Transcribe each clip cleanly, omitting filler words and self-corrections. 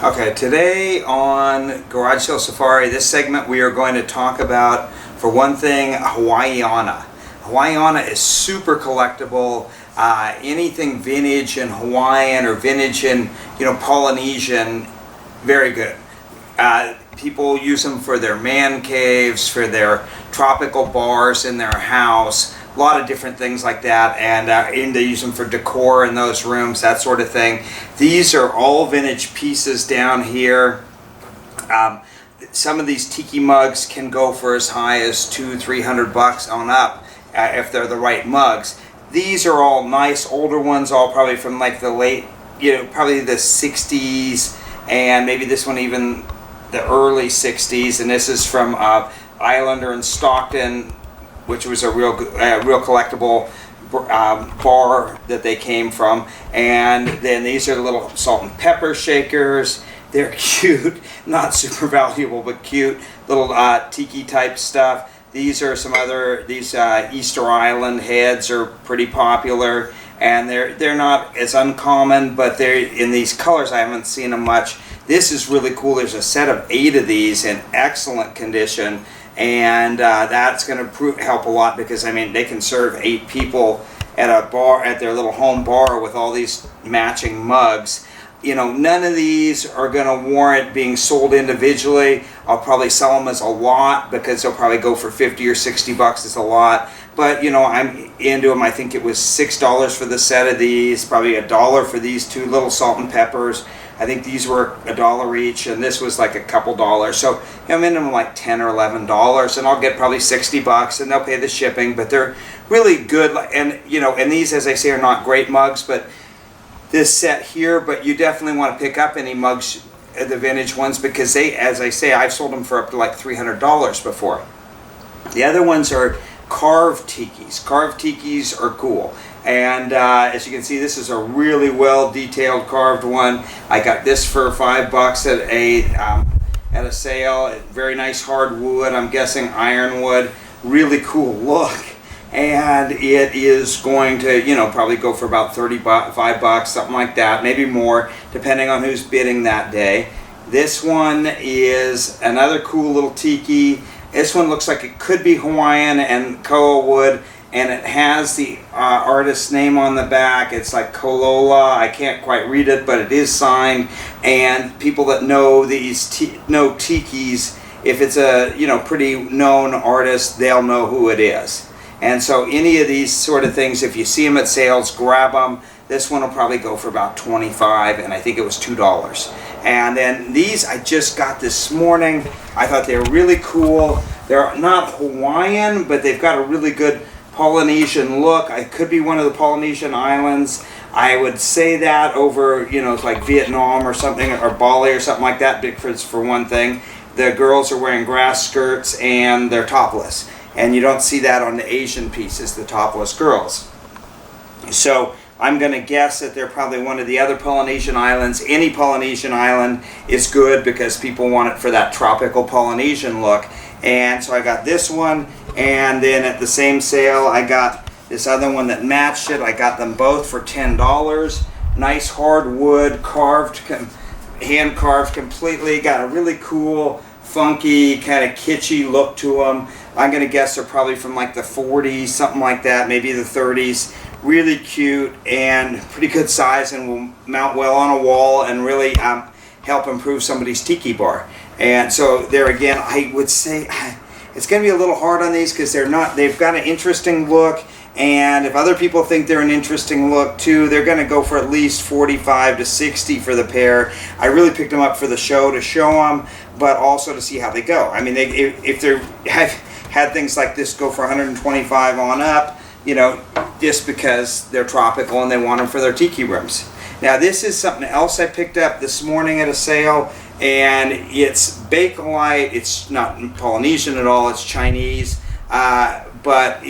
Okay, today on Garage Sale Safari, this segment we are going to talk about, for one thing, Hawaiiana. Hawaiiana is super collectible. Anything vintage in Hawaiian or vintage in, Polynesian, very good. People use them for their man caves, for their tropical bars in their house, a lot of different things like that, and they use them for decor in those rooms, that sort of thing. These are all vintage pieces down here. Some of these tiki mugs can go for as high as $200-300 on up if they're the right mugs. These are all nice older ones, all probably from like the late, probably the 60s, and maybe this one even the early 60s, and this is from Islander in Stockton, which was a real collectible bar that they came from. And then these are the little salt and pepper shakers. They're cute, not super valuable, but cute little tiki type stuff. These are some other, Easter Island heads are pretty popular, and they're not as uncommon, but they're in these colors. I haven't seen them much. This is really cool. There's a set of 8 of these in excellent condition, and that's going to help a lot because they can serve 8 people at a bar, at their little home bar, with all these matching mugs. None of these are going to warrant being sold individually. I'll probably sell them as a lot because they'll probably go for $50 or $60 as a lot. But I'm into them. I think it was $6 for the set of these, probably $1 for these 2 little salt and peppers. I think these were $1 each, and this was like a couple dollars. So I'm in them like $10 or $11, and I'll get probably $60, and they'll pay the shipping. But they're really good, and and these, as I say, are not great mugs, but this set here. But you definitely want to pick up any mugs, the vintage ones, because they, as I say, I've sold them for up to like $300 before. The other ones are carved tikis. Carved tikis are cool. And as you can see, this is a really well detailed carved one. I got this for $5 at a sale. Very nice hard wood. I'm guessing ironwood. Really cool look. And it is going to, probably go for about $35, something like that, maybe more, depending on who's bidding that day. This one is another cool little tiki. This one looks like it could be Hawaiian and koa wood, and it has the artist's name on the back. It's like Kolola. I can't quite read it, but it is signed. And people that know these tikis, if it's a pretty known artist, they'll know who it is. And so any of these sort of things, if you see them at sales, grab them. This one will probably go for about $25, and I think it was $2. And then these I just got this morning. I thought they were really cool. They're not Hawaiian, but they've got a really good Polynesian look. I could be one of the Polynesian islands. I would say that over, like Vietnam or something, or Bali or something like that, because for one thing, the girls are wearing grass skirts and they're topless. And you don't see that on the Asian pieces, the topless girls. So I'm going to guess that they're probably one of the other Polynesian islands. Any Polynesian island is good because people want it for that tropical Polynesian look. And so I got this one, and then at the same sale I got this other one that matched it. I got them both for $10. Nice hard wood, carved, hand carved completely. Got a really cool, funky, kind of kitschy look to them. I'm going to guess they're probably from like the 40s, something like that, maybe the 30s. Really cute and pretty good size, and will mount well on a wall and really help improve somebody's tiki bar. And so there again, I would say it's going to be a little hard on these because they've got an interesting look, and if other people think they're an interesting look too, they're going to go for at least $45 to $60 for the pair. I really picked them up for the show, to show them, but also to see how they go. If they have had things like this go for $125 on up, just because they're tropical and they want them for their tiki rooms. Now this is something else I picked up this morning at a sale, and it's Bakelite. It's not Polynesian at all, it's Chinese, but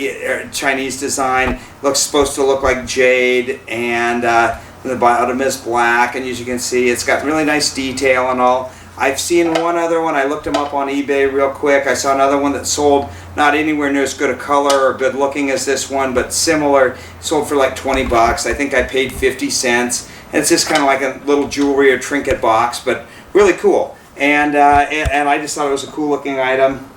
Chinese design. Looks supposed to look like jade, and the bottom is black, and as you can see, it's got really nice detail and all. I've seen one other one. I looked them up on eBay real quick. I saw another one that sold not anywhere near as good a color or good looking as this one, but similar. Sold for like $20. I think I paid 50 cents. And it's just kind of like a little jewelry or trinket box, but really cool. And I just thought it was a cool looking item.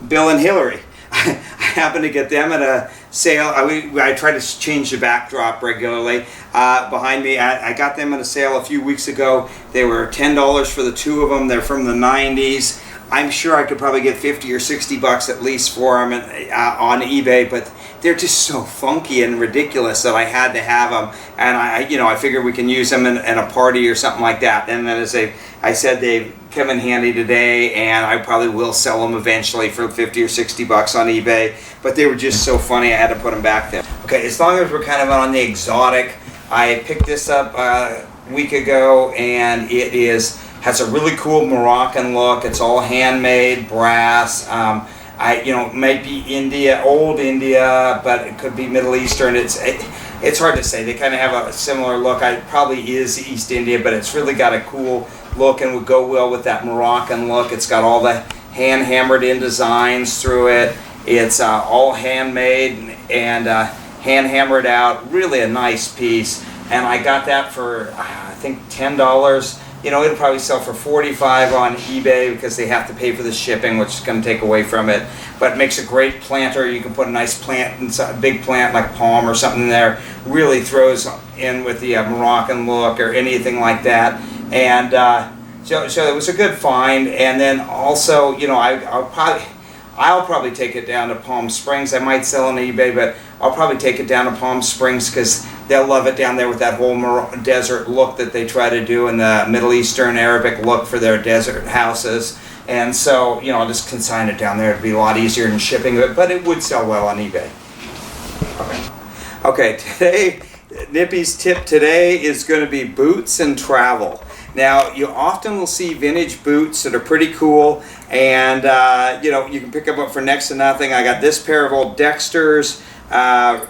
Bill and Hillary. I happened to get them at a sale. I try to change the backdrop regularly. Behind me, I got them at a sale a few weeks ago. They were $10 for the two of them. They're from the 90s. I'm sure I could probably get 50 or 60 bucks at least for them on eBay, but they're just so funky and ridiculous that I had to have them. And I figured we can use them in a party or something like that. And then as I said, they've come in handy today, and I probably will sell them eventually for 50 or 60 bucks on eBay. But they were just so funny, I had to put them back there. Okay, as long as we're kind of on the exotic, I picked this up a week ago, and it has a really cool Moroccan look. It's all handmade, brass. Might be India, old India, but it could be Middle Eastern. It's hard to say. They kind of have a similar look. It probably is East India, but it's really got a cool look and would go well with that Moroccan look. It's got all the hand hammered in designs through it. It's all handmade and hand hammered out. Really a nice piece. And I got that for I think $10. It'll probably sell for $45 on eBay because they have to pay for the shipping, which is going to take away from it. But it makes a great planter. You can put a nice plant inside, a big plant like palm or something in there. Really throws in with the Moroccan look or anything like that. And so it was a good find. And then also, I'll probably take it down to Palm Springs. I might sell on eBay, but I'll probably take it down to Palm Springs because they'll love it down there with that whole desert look that they try to do and the Middle Eastern Arabic look for their desert houses. And so, I'll just consign it down there. It'd be a lot easier than shipping it, but it would sell well on eBay. Okay, today, Nippy's tip today is going to be boots and travel. Now, you often will see vintage boots that are pretty cool, and you can pick them up for next to nothing. I got this pair of old Dexters.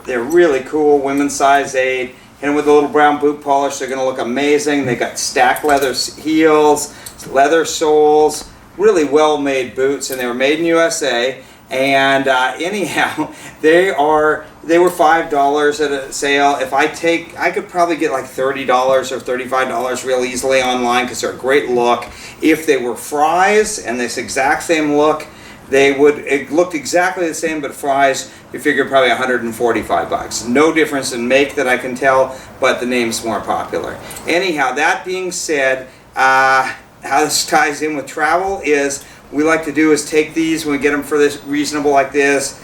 They're really cool, women's size 8. And with a little brown boot polish, they're going to look amazing. They got stacked leather heels, leather soles, really well-made boots, and they were made in USA. And anyhow, they were $5 at a sale. I could probably get like $30 or $35 real easily online because they're a great look. If they were Fry's and this exact same look, it looked exactly the same, but Fry's, you figure probably $145. No difference in make that I can tell, but the name's more popular. Anyhow, that being said, how this ties in with travel is we like to do is take these when we get them for this reasonable like this.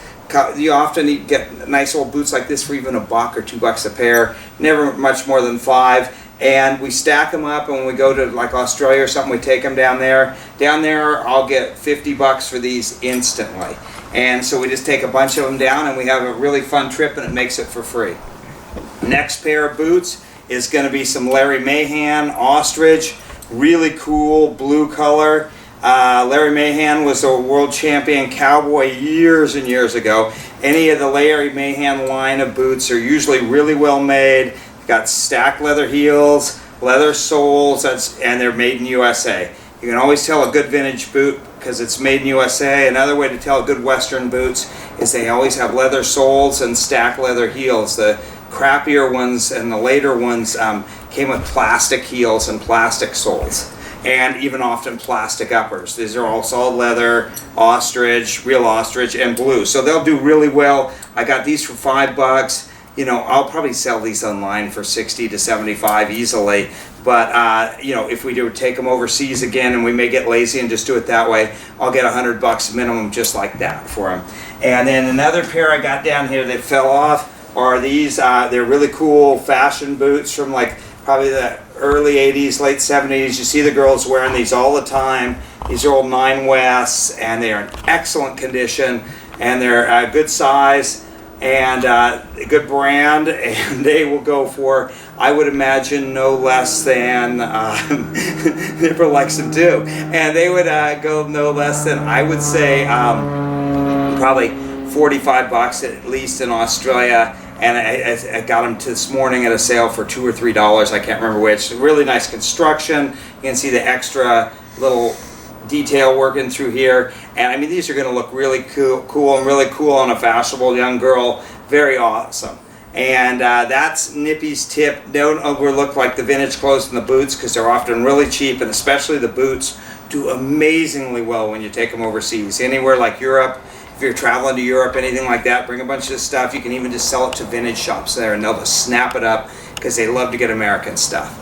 You often get nice old boots like this for even $1 or $2 a pair, never much more than 5. And we stack them up, and when we go to like Australia or something, we take them down there. Down there, I'll get $50 for these instantly. And so we just take a bunch of them down, and we have a really fun trip, and it makes it for free. Next pair of boots is going to be some Larry Mahan ostrich, really cool blue color. Larry Mahan was a world champion cowboy years and years ago. Any of the Larry Mahan line of boots are usually really well made. Got stacked leather heels, leather soles, and they're made in USA. You can always tell a good vintage boot because it's made in USA. Another way to tell good Western boots is they always have leather soles and stacked leather heels. The crappier ones and the later ones came with plastic heels and plastic soles, and even often plastic uppers. These are all solid leather, ostrich, real ostrich, and blue. So they'll do really well. I got these for $5. I'll probably sell these online for 60 to 75 easily. But, if we do take them overseas again, and we may get lazy and just do it that way, I'll get $100 minimum just like that for them. And then another pair I got down here that fell off are these. They're really cool fashion boots from like probably the early 80s, late 70s. You see the girls wearing these all the time. These are old 9 Wests, and they are in excellent condition, and they're a good size and a good brand, and they will go for, I would imagine, no less than, Nipper likes them too, and they would go no less than, I would say, probably $45 at least in Australia. And I got them this morning at a sale for $2 or $3. I can't remember which. Really nice construction. You can see the extra little detail working through here. And I mean, these are going to look really cool and really cool on a fashionable young girl. Very awesome. And that's Nippy's tip. Don't overlook like the vintage clothes and the boots, because they're often really cheap, and especially the boots do amazingly well when you take them overseas. Anywhere like Europe, if you're traveling to Europe, anything like that, bring a bunch of stuff. You can even just sell it to vintage shops there, and they'll just snap it up because they love to get American stuff.